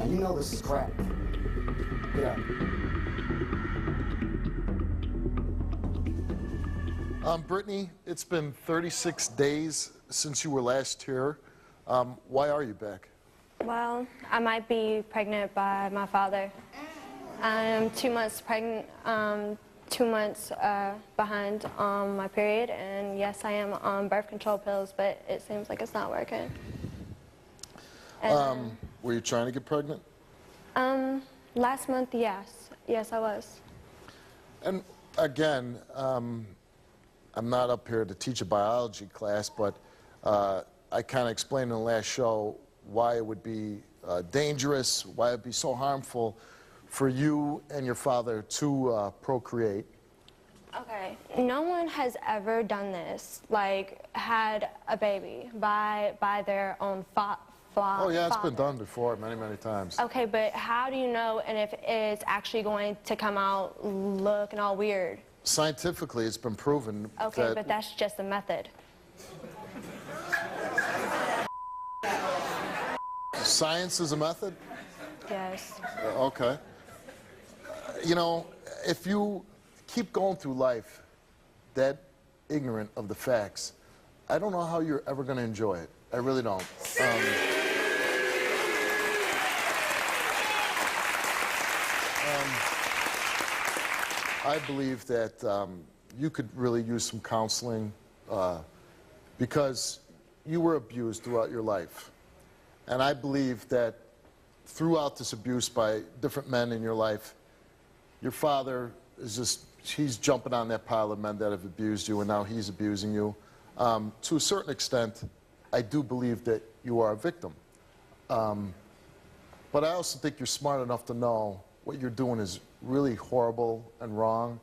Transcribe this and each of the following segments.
and you know this is crap. Get up. Brittany, it's been 36 days since you were last here. Why are you back? Well, I might be pregnant by my father. I am 2 months pregnant, 2 months behind on my period, and yes, I am on birth control pills, but it seems like it's not working. And, Were you trying to get pregnant? last month, yes. Yes, I was. And again, I'm not up here to teach a biology class, but I kind of explained in the last show why it would be dangerous, why it would be so harmful for you and your father to procreate. Okay, no one has ever done this, like had a baby by their own father. Oh yeah, it's been done before many, many times. Okay, but how do you know and if it's actually going to come out looking all weird? Scientifically, it's been proven Okay, but that's just a method. Science is a method? Yes. Okay. You know, if you keep going through life that ignorant of the facts, I don't know how you're ever going to enjoy it. I really don't. I believe that you could really use some counseling because you were abused throughout your life. And I believe that throughout this abuse by different men in your life, your father is just, he's jumping on that pile of men that have abused you, and now he's abusing you. To a certain extent, I do believe that you are a victim. But I also think you're smart enough to know what you're doing is really horrible and wrong.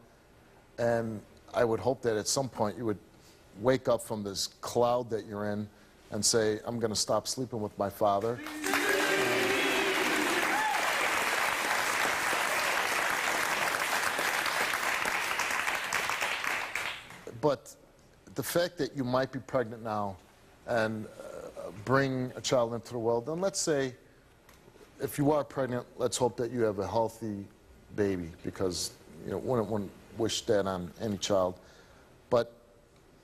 And I would hope that at some point you would wake up from this cloud that you're in and say, I'm going to stop sleeping with my father. But the fact that you might be pregnant now and bring a child into the world, then let's say, if you are pregnant, let's hope that you have a healthy baby, because you know, wouldn't wish that on any child. But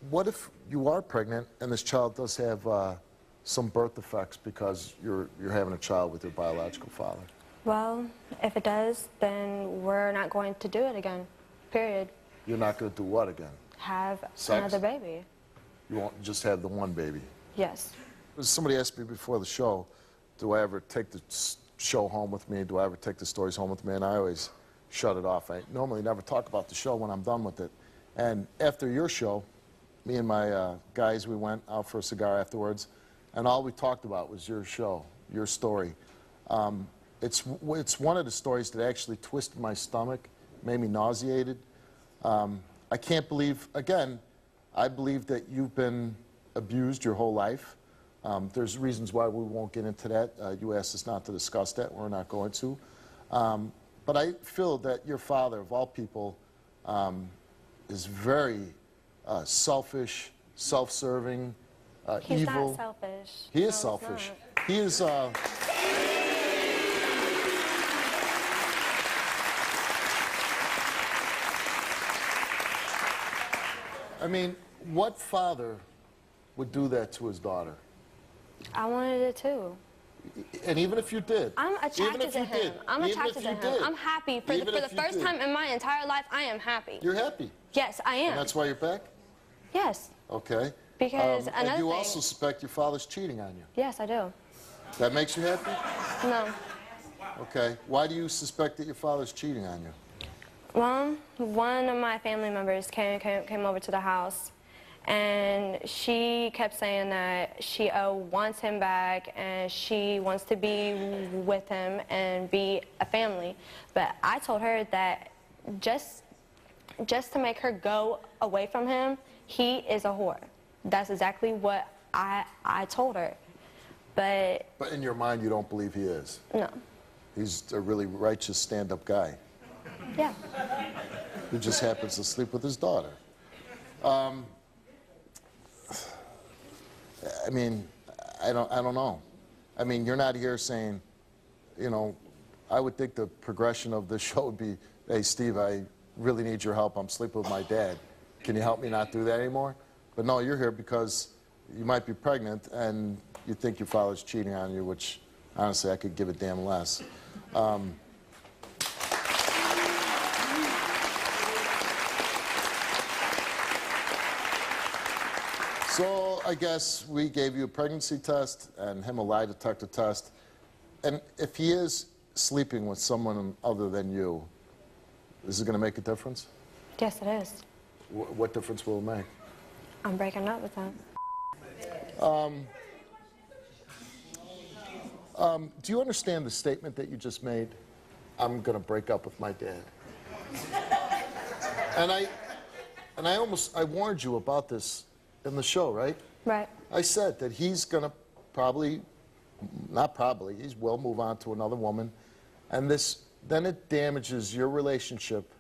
what if you are pregnant and this child does have some birth defects because you're having a child with your biological father? Well, if it does, then we're not going to do it again, period. You're not going to do what again? Have Sex? another baby. You won't just have the one baby? Yes. Somebody asked me before the show, do I ever take the show home with me? Do I ever take the stories home with me? And I always shut it off. I normally never talk about the show when I'm done with it. And after your show, me and my guys, we went out for a cigar afterwards, and all we talked about was your show, your story. It's one of the stories that actually twisted my stomach, made me nauseated. I can't believe, again, I believe that you've been abused your whole life. There's reasons why we won't get into that. You asked us not to discuss that. We're not going to. But I feel that your father, of all people, is very selfish, self-serving, He's evil. not selfish. He is No, selfish. he's not. He is... I mean, what father would do that to his daughter? I wanted it too. And even if you did. I'm attracted to him. I'm attracted to him. I'm happy. For the first time in my entire life, I am happy. You're happy? Yes, I am. And that's why you're back? Yes. Okay. Because another and you thing, also suspect your father's cheating on you? Yes, I do. That makes you happy? No. Okay. Why do you suspect that your father's cheating on you? Well, one of my family members came over to the house, and she kept saying that she wants him back and she wants to be with him and be a family. But I told her that just to make her go away from him, he is a whore. That's exactly what I told her. But in your mind, you don't believe he is? No. He's a really righteous, stand-up guy. Yeah. Who just happens to sleep with his daughter. I mean, I don't know. I mean, you're not here saying, you know, I would think the progression of this show would be, hey, Steve, I really need your help. I'm sleeping with my dad. Can you help me not do that anymore? But no, you're here because you might be pregnant and you think your father's cheating on you, which, honestly, I could give a damn less. So I guess we gave you a pregnancy test and him a lie detector test. And if he is sleeping with someone other than you, is it going to make a difference? Yes, it is. What difference will it make? I'm breaking up with him. Do you understand the statement that you just made? I'm going to break up with my dad. And I warned you about this in the show, right? Right. I said that he's going to probably, not probably, he will move on to another woman. And then it damages your relationship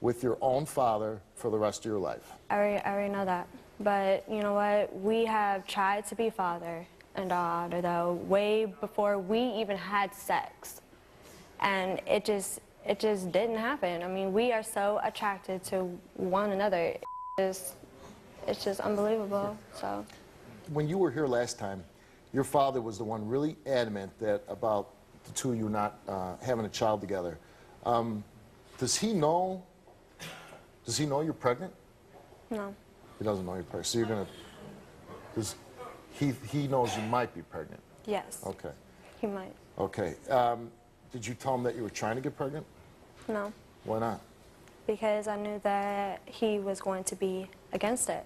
with your own father for the rest of your life. I already know that. But you know what? We have tried to be father and daughter, though, way before we even had sex. And it just didn't happen. I mean, we are so attracted to one another. It's just unbelievable, so. When you were here last time, your father was the one really adamant about the two of you not having a child together. Does he know you're pregnant? No. He doesn't know you're pregnant. So you're going to, he knows you might be pregnant? Yes. Okay. He might. Okay. Did you tell him that you were trying to get pregnant? No. Why not? Because I knew that he was going to be against it.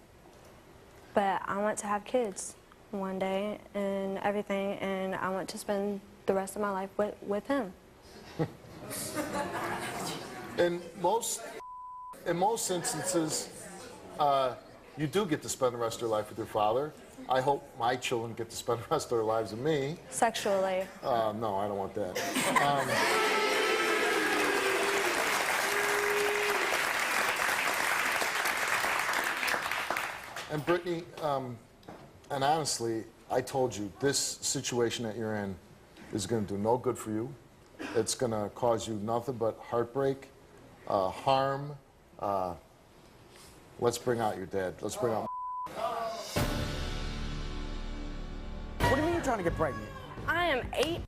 But I want to have kids one day and everything, and I want to spend the rest of my life with him. In most instances, you do get to spend the rest of your life with your father. I hope my children get to spend the rest of their lives with me. Sexually. No, I don't want that. And Brittany, and honestly, I told you, this situation that you're in is going to do no good for you. It's going to cause you nothing but heartbreak, harm. Let's bring out your dad. Let's bring out. What do you mean you're trying to get pregnant? I am 8.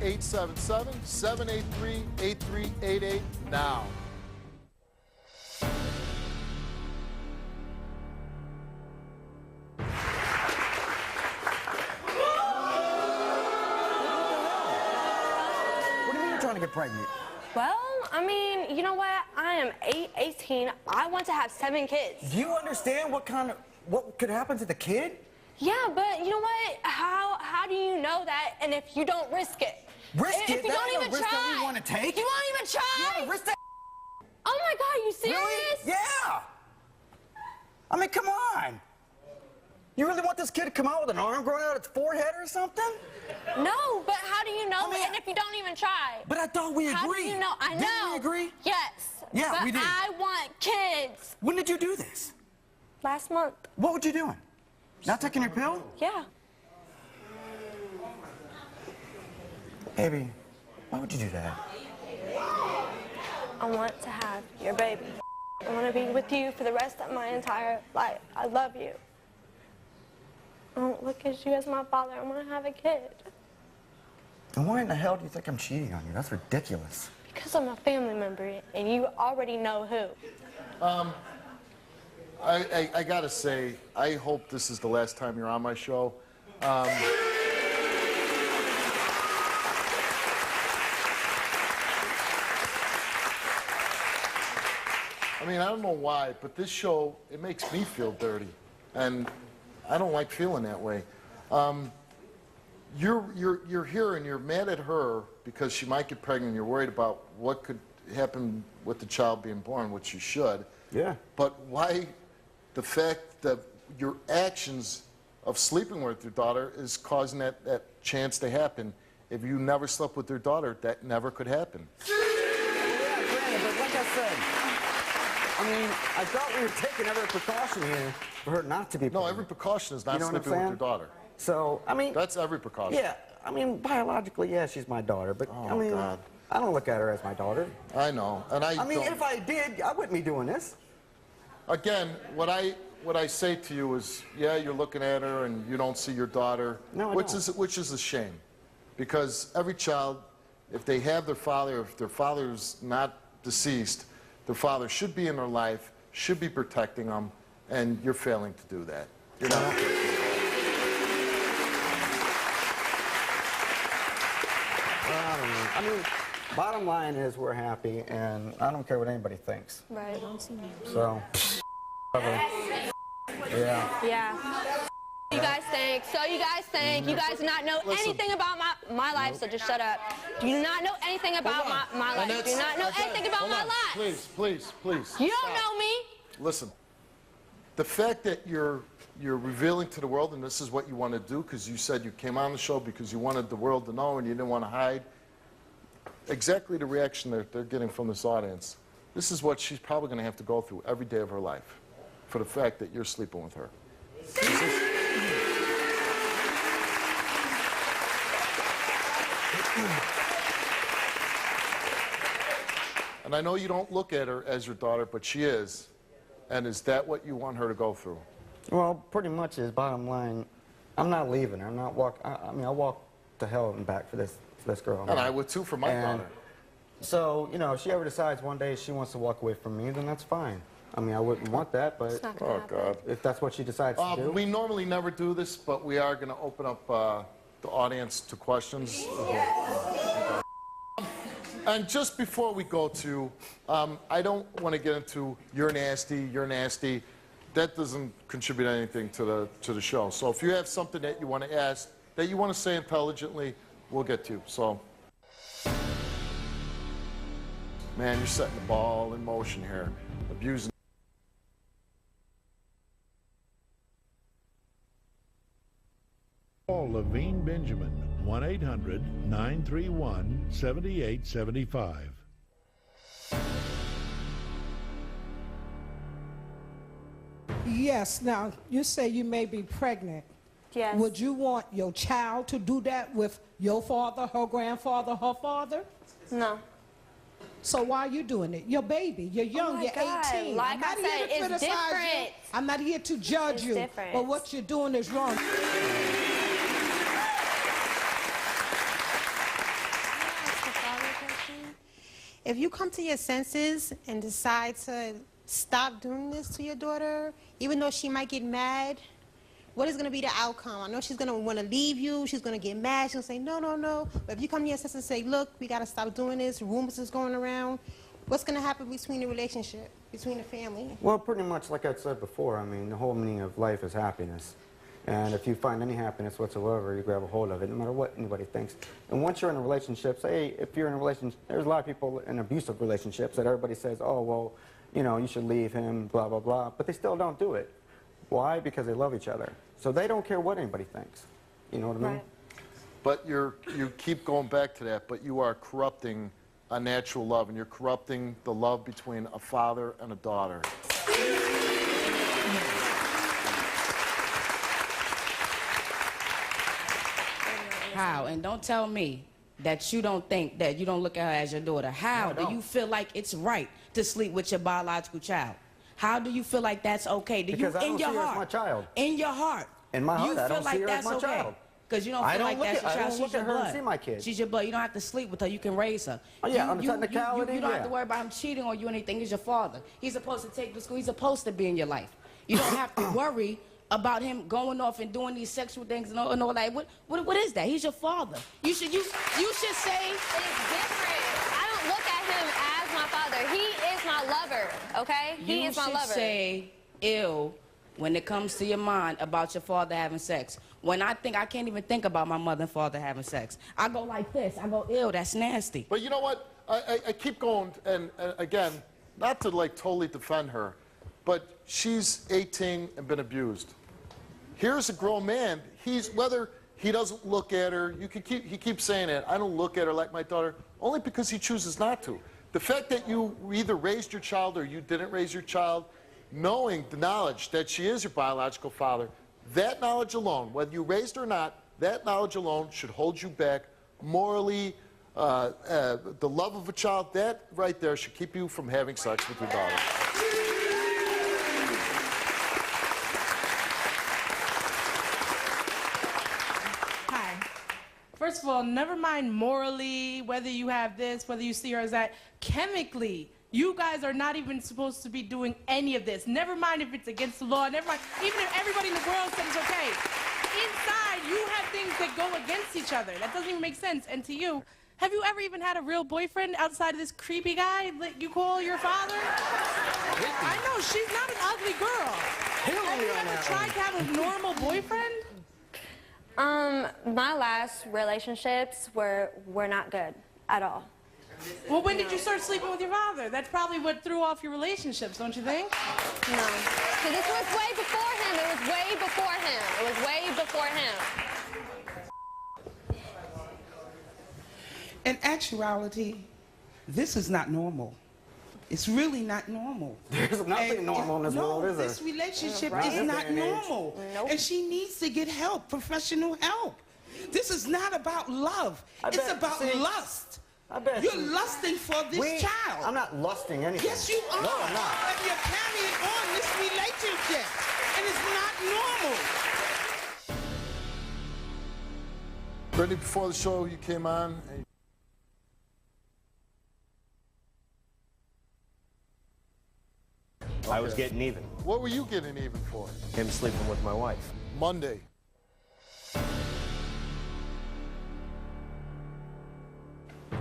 Eight 783-8388 now. What do you mean you're trying to get pregnant? Well, I mean, you know what? I am 18. I want to have 7 kids. Do you understand what could happen to the kid? Yeah, but you know what? How do you know that? And if you don't risk it? Risk if it? you That's don't the even risk try. that we want to take? You won't even try? You want to risk that? Oh my God, you serious? Really? Yeah. I mean, come on. You really want this kid to come out with an arm growing out its forehead or something? No, but how do you know? I mean, and if you don't even try? But I thought we agreed. How do you know? I know. Didn't we agree? Yes. Yeah, but we did. I want kids. When did you do this? Last month. What were you doing? Not taking your pill? Yeah. Baby, why would you do that? I want to have your baby. I want to be with you for the rest of my entire life. I love you. I don't look at you as my father. I want to have a kid. And why in the hell do you think I'm cheating on you? That's ridiculous. Because I'm a family member, and you already know who. I gotta say, I hope this is the last time you're on my show. I mean, I don't know why, but this show, it makes me feel dirty. And I don't like feeling that way. You're here and you're mad at her because she might get pregnant. You're worried about what could happen with the child being born, which you should. Yeah. But why the fact that your actions of sleeping with your daughter is causing that chance to happen? If you never slept with your daughter, that never could happen. Yeah, granted, but like I said, I mean, I thought we were taking every precaution here for her not to be No, pregnant. every precaution is not You know what I'm sleeping with saying? your daughter. So, I mean... That's every precaution. Yeah, I mean, biologically, yeah, she's my daughter, but, I mean, God. I don't look at her as my daughter. I know, and I mean, don't... if I did, I wouldn't be doing this. Again, what I say to you is, yeah, you're looking at her and you don't see your daughter, No, I which don't. is a shame, because every child, if they have their father, if their father's not deceased, their father should be in their life, should be protecting them, and you're failing to do that. You're not. Well, I don't know. I mean, bottom line is we're happy, and I don't care what anybody thinks. Right. So, whatever. Yeah. Yeah. You guys think. So you guys think. You guys do not know anything about my life, so just shut up. Do you not know anything about my life? Do you not know anything about my life? Please. You don't know me. Listen, the fact that you're revealing to the world, and this is what you want to do, because you said you came on the show because you wanted the world to know and you didn't want to hide, exactly the reaction that they're getting from this audience. This is what she's probably going to have to go through every day of her life for the fact that you're sleeping with her. And I know you don't look at her as your daughter, but she is. And is that what you want her to go through? Well, pretty much is bottom line. I'm not leaving her. I'm not I mean, I'll walk to hell and back for this girl. And I would too for my daughter. So, you know, if she ever decides one day she wants to walk away from me, then that's fine. I mean, I wouldn't want that, but It's not gonna happen. God. if that's what she decides to do. We normally never do this, but we are going to open up the audience to questions. And just before we go to, I don't want to get into you're nasty. That doesn't contribute anything to the show. So if you have something that you want to ask, that you want to say intelligently, we'll get to you. So, man, you're setting the ball in motion here, abusing. Call Levine Benjamin, 1-800-931-7875. Yes, now, you say you may be pregnant. Yes. Would you want your child to do that with your father, her grandfather, her father? No. So why are you doing it? Your baby, you're young, my you're God. 18. Like I'm not I here said, to it's criticize you. different. I'm not here to judge It's you. different. But what you're doing is wrong. If you come to your senses and decide to stop doing this to your daughter, even though she might get mad, what is going to be the outcome? I know she's going to want to leave you. She's going to get mad. She'll say, no, no, no. But if you come to your senses and say, look, we got to stop doing this, rumors is going around, what's going to happen between the relationship, between the family? Well, pretty much like I said before, I mean, the whole meaning of life is happiness. And if you find any happiness whatsoever, you grab a hold of it, no matter what anybody thinks. And once you're in a relationship, say if you're in a relationship, there's a lot of people in abusive relationships that everybody says, oh, well, you know, you should leave him, blah, blah, blah. But they still don't do it. Why? Because they love each other. So they don't care what anybody thinks. You know what I mean? Right. But you keep going back to that, but you are corrupting a natural love, and you're corrupting the love between a father and a daughter. How? And don't tell me that you don't think that you don't look at her as your daughter. How No, I do don't. you feel like it's right to sleep with your biological child? How do you feel like that's okay? Do Because you I don't in your see her as heart? my child. In your heart. In my heart, you I feel don't like see her as that's my okay. child. Because you don't I feel don't like look that's at- your I child. don't She's look your at her and blood. see my kid. She's your blood. You don't have to sleep with her. You can raise her. Oh, yeah, you, on the you technicality, don't have yeah. to worry about him cheating on you or anything. He's your father. He's supposed to take you to school. He's supposed to be in your life. You don't have to worry about him going off and doing these sexual things and all that. What is that? He's your father. You should say It's different. I don't look at him as my father. He is my lover, okay? He is my You lover. should say ill when it comes to your mind about your father having sex. When I can't even think about my mother and father having sex. I go like this. I go, ew, that's nasty. But you know what? I keep going, and again, not to like totally defend her, but she's 18 and been abused. Here's a grown man. Whether he doesn't look at her, he keeps saying it. I don't look at her like my daughter, only because he chooses not to. The fact that you either raised your child or you didn't raise your child, knowing the knowledge that she is your biological father, that knowledge alone, whether you raised her or not, that knowledge alone should hold you back morally. The love of a child, that right there should keep you from having sex with your daughter. Hi. First of all, never mind morally, whether you have this, whether you see her as that. Chemically, you guys are not even supposed to be doing any of this. Never mind if it's against the law. Never mind, even if everybody in the world says it's okay. Inside, you have things that go against each other. That doesn't even make sense. And to you, have you ever even had a real boyfriend outside of this creepy guy that you call your father? I know, she's not an ugly girl. Have you ever tried to have a normal boyfriend? My last relationships were not good at all. Well, when did you start sleeping with your father? That's probably what threw off your relationships, don't you think? No. So this was way before him. It was way before him. It was way before him. In actuality, this is not normal. It's really not normal. There's nothing normal in this world, is there? This relationship Right. is not normal. Nope. And she needs to get help, professional help. This is not about love. It's about lust. You're lusting for this child. I'm not lusting anything. Yes, you are. No, I'm not. But you're carrying on this relationship, and it's not normal. Brittany, before the show, you came on. And I was getting even. what were you getting even for? Him sleeping with my wife. Monday.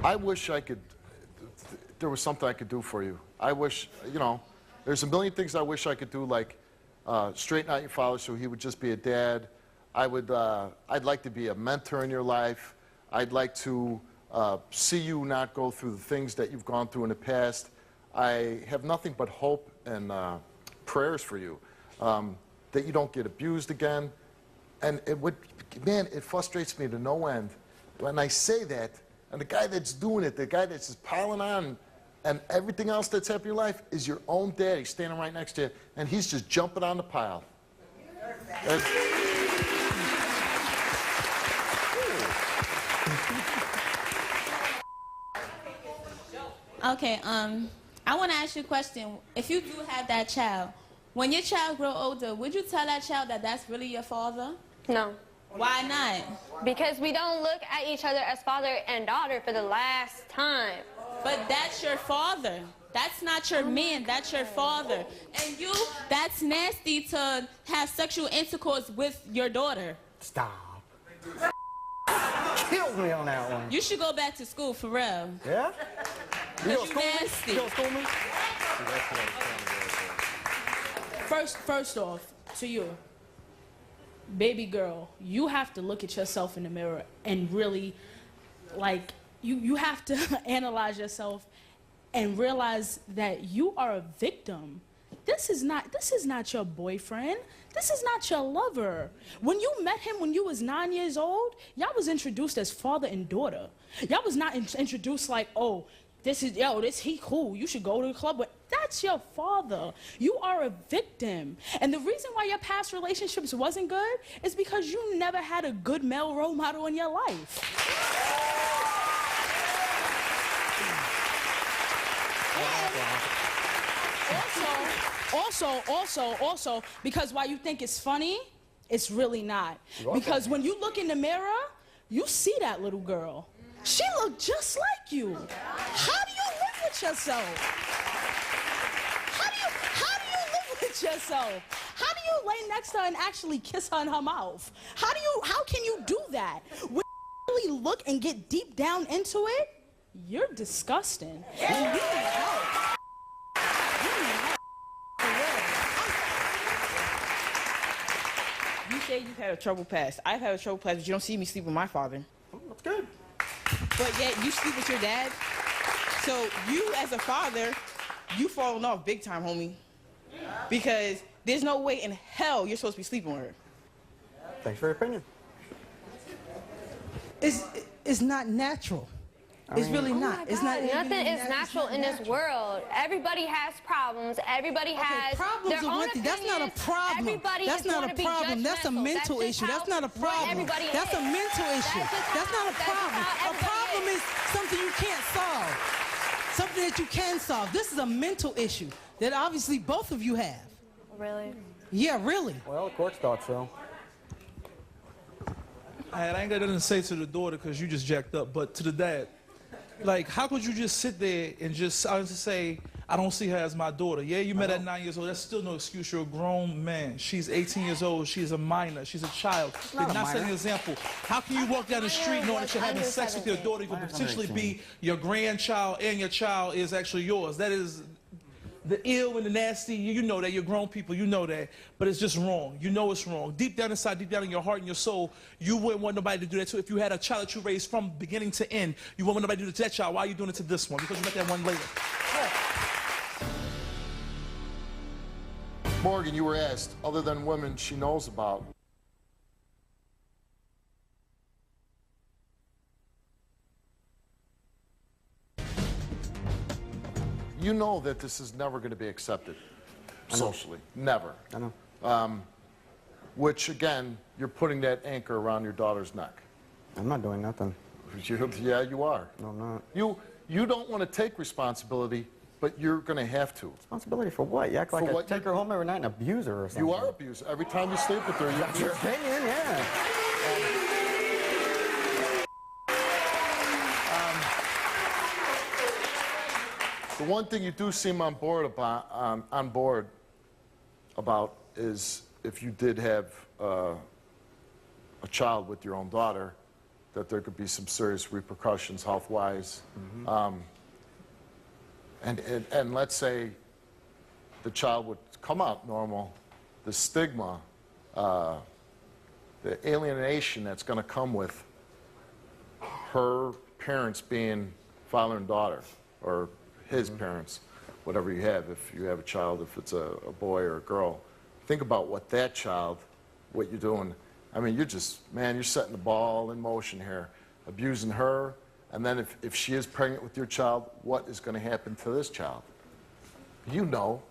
I wish I could, there was something I could do for you. I wish, you know, there's a million things I wish I could do, like straighten out your father so he would just be a dad. I'd like to be a mentor in your life. I'd like to see you not go through the things that you've gone through in the past. I have nothing but hope and prayers for you, that you don't get abused again. And man, it frustrates me to no end when I say that, and the guy that's doing it, the guy that's just piling on, and everything else that's happening in your life is your own daddy standing right next to you, and he's just jumping on the pile. Okay, I want to ask you a question. If you do have that child, when your child grow older, would you tell that child that that's really your father? No. Why not? Because we don't look at each other as father and daughter for the last time. But that's your father. That's not your man, that's your father. And you, that's nasty to have sexual intercourse with your daughter. Stop. Kills me on that one. You should go back to school, for real. Yeah? You Because you nasty. You gonna school me? First off, to you, baby girl, you have to look at yourself in the mirror and really, like, you have to analyze yourself and realize that you are a victim. This is not your boyfriend. This is not your lover. When you met him when you was 9 years old, y'all was introduced as father and daughter. Y'all was not introduced like, oh, this he cool, you should go to the club with. That's your father. You are a victim. And the reason why your past relationships wasn't good is because you never had a good male role model in your life. Also, because while you think it's funny, it's really not. Because when you look in the mirror, you see that little girl. She looked just like you. How do you live with yourself? How do you live with yourself? How do you lay next to her and actually kiss her in her mouth? How can you do that? When you really look and get deep down into it, you're disgusting. And you need help. You say you've had a troubled past. I've had a troubled past, but you don't see me sleep with my father. That's good. But yet you sleep with your dad. So you, as a father, you falling off big time, homie. Because there's no way in hell you're supposed to be sleeping with her. Thanks for your opinion. It's not natural. It's really not. It's not. Nothing is natural in this world. Everybody has problems. Everybody has problems their are own one thing. That's not a opinions. problem. Everybody That's is not gonna a be problem. That's a judgmental. mental That's just issue. That's not a how problem. everybody That's a is. mental issue. That's not a problem. A problem is something you can't solve. Something that you can solve. This is a mental issue that obviously both of you have. Really? Yeah, really. Well, the courts thought so. I ain't got nothing to say to the daughter because you just jacked up, but to the dad, like, how could you just sit there and just say, I don't see her as my daughter? Yeah, you met at 9 years old. That's still no excuse. You're a grown man. She's 18 years old. She's a minor. She's a child. They're not setting an example. How can you walk down the street knowing that you're having sex with your daughter? You could potentially be your grandchild, and your child is actually yours. That is the ill and the nasty. You know that. You're grown people. You know that. But it's just wrong. You know it's wrong. Deep down inside, deep down in your heart and your soul, you wouldn't want nobody to do that too. If you had a child that you raised from beginning to end, you wouldn't want nobody to do it to that child. Why are you doing it to this one? Because you met that one later. Morgan, you were asked, other than women she knows about, you know that this is never going to be accepted socially. Never. I know. Which, again, you're putting that anchor around your daughter's neck. I'm not doing nothing. Yeah, you are. No, I'm not. You don't want to take responsibility, but you're going to have to. Responsibility for what? You act like I take her home every night and abuse her or something. You are abused. Every time you sleep with her, That's your opinion, yeah. The one thing you do seem on board about is if you did have a child with your own daughter, that there could be some serious repercussions health-wise. And let's say the child would come out normal, the stigma, the alienation that's going to come with her parents being father and daughter, or his parents, whatever you have, if you have a child, if it's a boy or a girl. Think about what that child, what you're doing. I mean, you're just, man, you're setting the ball in motion here, abusing her, and then if she is pregnant with your child, what is going to happen to this child? You know,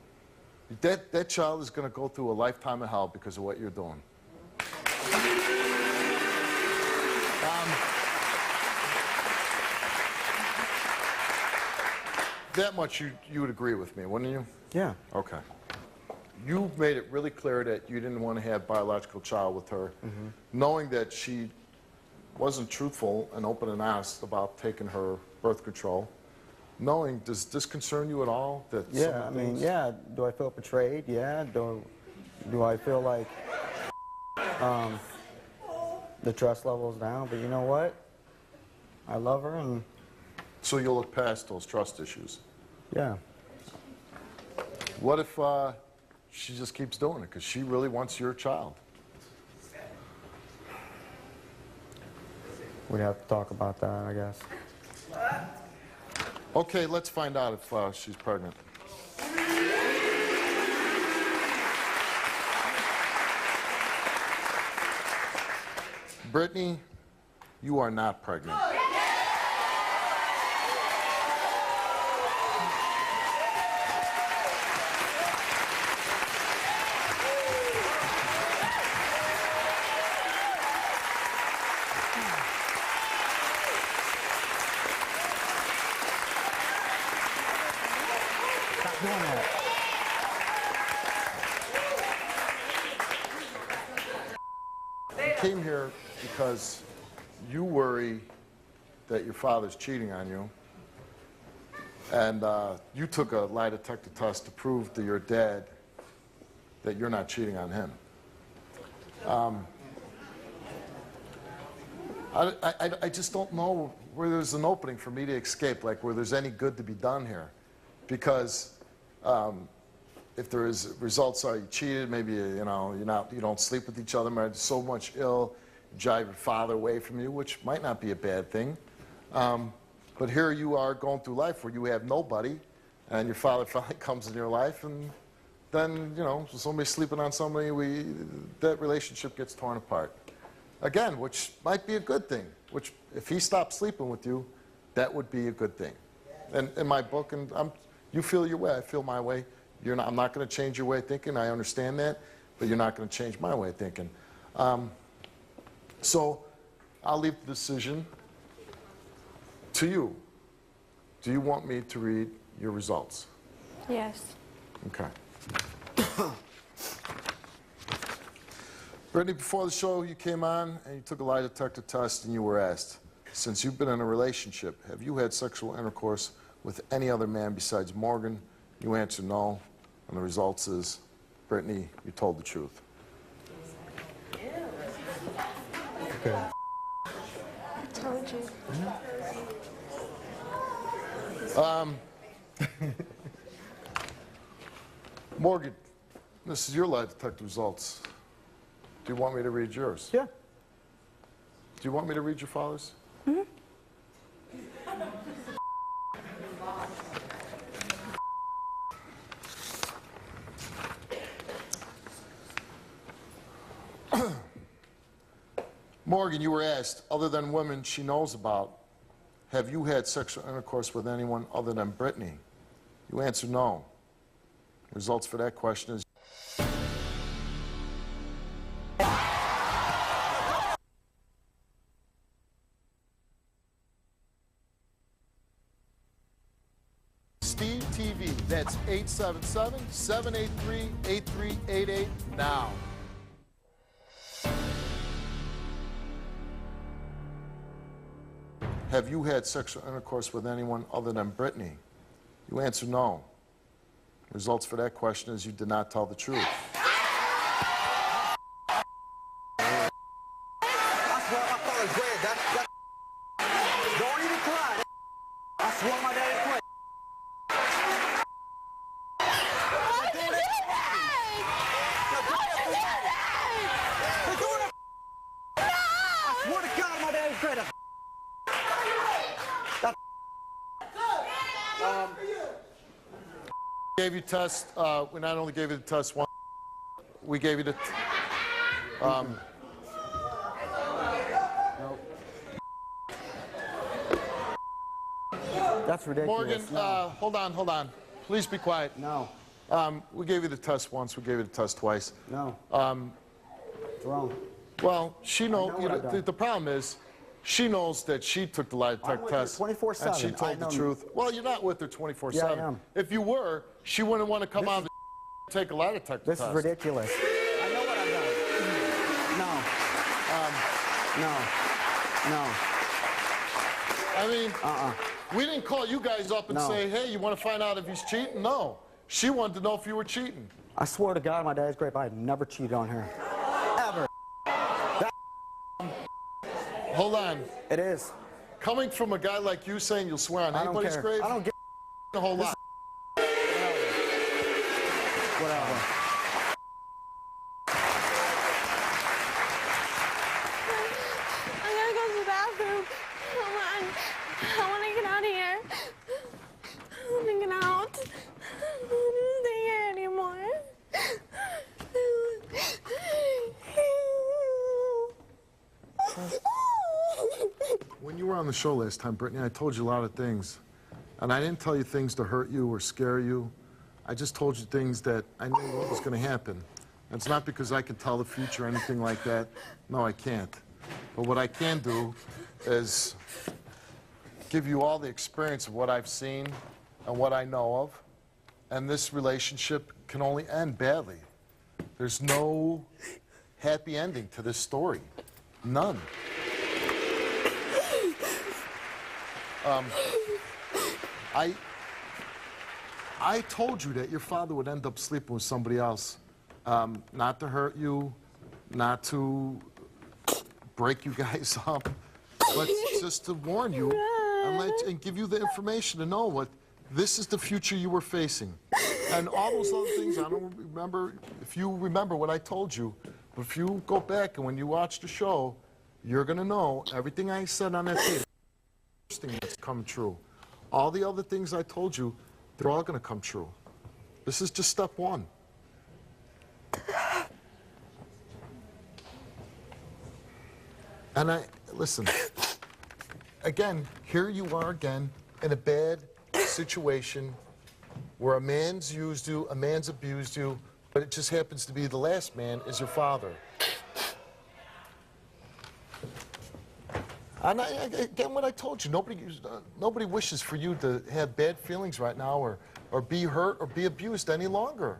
that child is going to go through a lifetime of hell because of what you're doing. That much you would agree with me, wouldn't you? Yeah. Okay. You made it really clear that you didn't want to have a biological child with her, knowing that she wasn't truthful and open and honest about taking her birth control. Knowing, does this concern you at all? That Yeah, I mean, yeah. Do I feel betrayed? Yeah. Do I feel like the trust level's down? But you know what? I love her, and so you'll look past those trust issues. Yeah. What if she just keeps doing it because she really wants your child? We'd have to talk about that, I guess. Okay, let's find out if she's pregnant. Brittany, you are not pregnant. You came here because you worry that your father's cheating on you, and you took a lie detector test to prove to your dad that you're not cheating on him. I just don't know where there's an opening for me to escape, like where there's any good to be done here, because if there is results are you cheated, maybe you don't sleep with each other, maybe so much ill, drive your father away from you, which might not be a bad thing. But here you are going through life where you have nobody, and your father finally comes in your life, and then somebody sleeping on somebody, that relationship gets torn apart. Again, which might be a good thing. Which if he stops sleeping with you, that would be a good thing. And in my book, and you feel your way, I feel my way. I'm not going to change your way of thinking. I understand that, but you're not going to change my way of thinking. So I'll leave the decision to you. Do you want me to read your results? Yes. Okay. Brittany, before the show, you came on and you took a lie detector test and you were asked, since you've been in a relationship, have you had sexual intercourse with any other man besides Morgan? You answered no, and the results is, Brittany, you told the truth. Okay. I told you. Morgan, this is your lie detector results. Do you want me to read yours? Yeah. Do you want me to read your father's? Mm-hmm. Morgan, you were asked, other than women she knows about, have you had sexual intercourse with anyone other than Brittany? You answered no. Results for that question is Steve TV. That's 877-783-8388 now. Have you had sexual intercourse with anyone other than Brittany? You answered no. Results for that question is you did not tell the truth. Don't even cry. I swear my daddy quit. I swear to God, my daddy's great. Gave you test. We not only gave you the test once, we gave you the. That's ridiculous. Morgan, hold on. Please be quiet. No. We gave you the test once. We gave you the test twice. No. It's wrong. Well, she knows. I know what I've done. The problem is, she knows that she took the lie detector test. 24/7. And she told the truth. Well, you're not with her 24/7. Yeah, I am. If you were, she wouldn't want to come on and take a lie detector This test. is ridiculous. I know what I've done. No. I mean, we didn't call you guys up and say, hey, you want to find out if he's cheating? No. She wanted to know if you were cheating. I swear to God, my dad's great, but I'd never cheated on her. Ever. Hold on. It is. Coming from a guy like you saying you'll swear on anybody's grave? I don't get a whole lot. whatever. I gotta go to the bathroom. Come on. I wanna get out of here. I wanna get out. I don't wanna stay here anymore. When you were on the show last time, Brittany, I told you a lot of things. And I didn't tell you things to hurt you or scare you. I just told you things that I knew what was going to happen. And it's not because I can tell the future or anything like that. No, I can't. But what I can do is give you all the experience of what I've seen and what I know of. And this relationship can only end badly. There's no happy ending to this story. None. I told you that your father would end up sleeping with somebody else. Not to hurt you, not to break you guys up, but just to warn you and give you the information to know what this is the future you were facing. And all those other things, I don't remember if you remember what I told you, but if you go back and when you watch the show, you're going to know everything I said on that tape. First thing that's come true. All the other things I told you, they're all going to come true. This is just step one. And listen, again, here you are again in a bad situation where a man's used you, a man's abused you, but it just happens to be the last man is your father. And again, what I told you, nobody wishes for you to have bad feelings right now or be hurt or be abused any longer.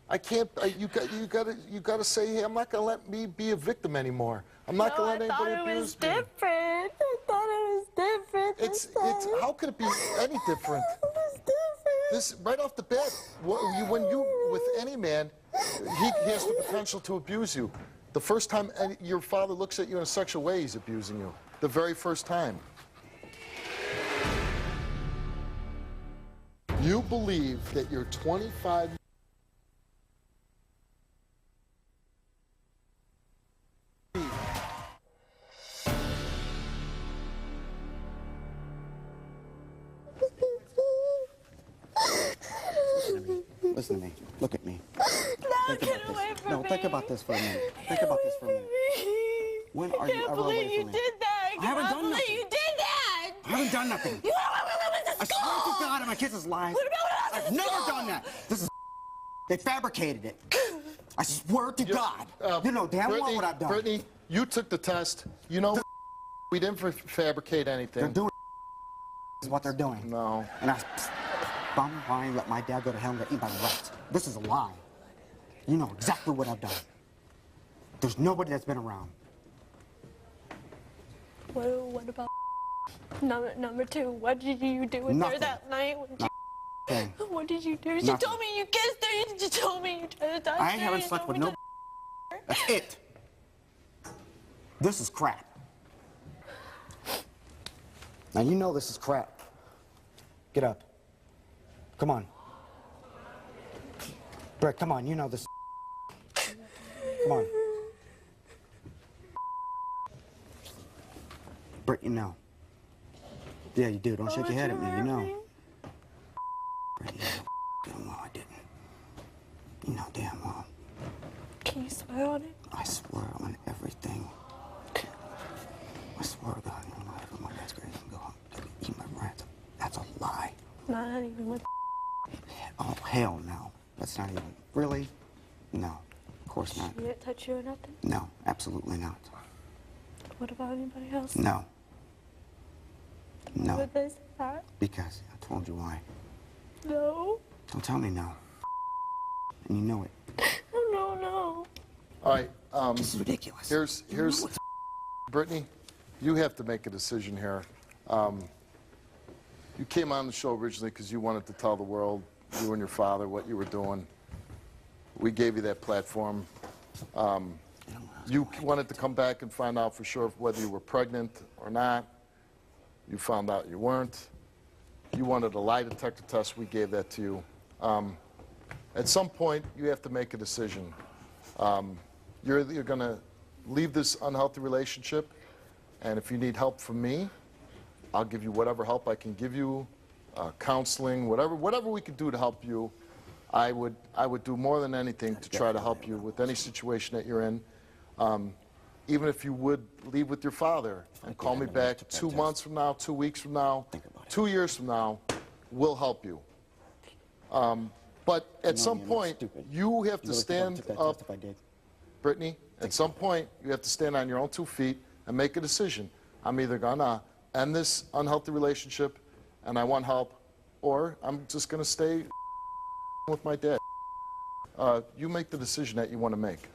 I can't, you gotta say, hey, I'm not gonna let me be a victim anymore. I'm not gonna let anybody abuse me. I thought it was different. It's, how could it be any different? This, right off the bat, when you, with any man, he has the potential to abuse you. The first time your father looks at you in a sexual way, he's abusing you. The very first time. You believe that you're 25 Listen to me. Look at me. No, get away from me. No, think about this for a minute. Think about this for a minute. When are you ever away from me? I can't believe you did that. I haven't done nothing. You did that. I haven't done nothing. I swear to God, and my kids is lying. I've never done that. This is they fabricated it. I swear to God. You know damn well what I've done. Brittany, you took the test. You know we didn't fabricate anything. They're doing is what they're doing. No. And I bum lying, let my dad go to hell and get eaten by the rats. This is a lie. You know exactly what I've done. There's nobody that's been around. What about number two? What did you do with her that night? What did you do? She told me you kissed her. You told me you tried to touch her. I ain't haven't slept with no. That's it. This is crap. Now you know this is crap. Get up. Come on. Brett, come on. You know this. Come on. Brett, you know. Yeah, you do. Don't shake your head at me. You know. Brett, you know damn well I didn't. You know damn well. Can you swear on it? I swear on everything. I swear to God, you know, my dad's grave and go home and eat my rats. That's a lie. Not even with. Oh, hell no. That's not even. Really? No. Of course not. She didn't touch you or nothing? No, absolutely not. What about anybody else? No. No. What is that? Because I told you why. No. Don't tell me no. And you know it. No. All right. This is ridiculous. Here's Brittany, you have to make a decision here. You came on the show originally because you wanted to tell the world, you and your father, what you were doing. We gave you that platform. You wanted to come back and find out for sure whether you were pregnant or not. You found out you weren't. You wanted a lie detector test. We gave that to you. At some point, you have to make a decision. You're either going to leave this unhealthy relationship, and if you need help from me, I'll give you whatever help I can give you, counseling, whatever we can do to help you. I would do more than anything to try to help you with any situation that you're in. Even if you would leave with your father and call me back 2 months from now, 2 weeks from now, 2 years from now, we'll help you. But at some point, you have to stand up, Brittany, at some point, you have to stand on your own 2 feet and make a decision. I'm either going to end this unhealthy relationship and I want help, or I'm just going to stay with my dad. You make the decision that you want to make.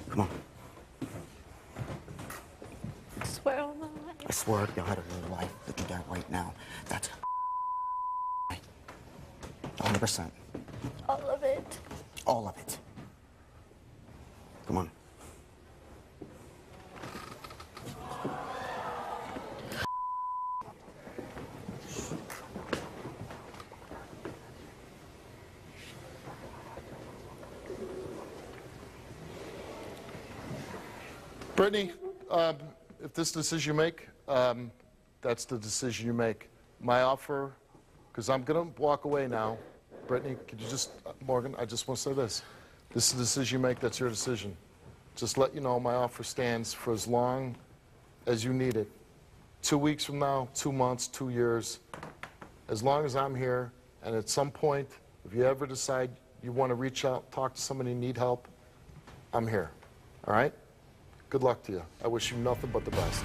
Come on. I swear on my life. I swear to God, over your life that you die right now. That's 100%. All of it. All of it. Come on. Brittany, if this decision you make, that's the decision you make. My offer, because I'm going to walk away now. Brittany, could you just, Morgan, I just want to say this. This is the decision you make, that's your decision. just let you know my offer stands for as long as you need it. 2 weeks from now, 2 months, 2 years, as long as I'm here, and at some point, if you ever decide you want to reach out, talk to somebody, need help, I'm here. All right? Good luck to you. I wish you nothing but the best.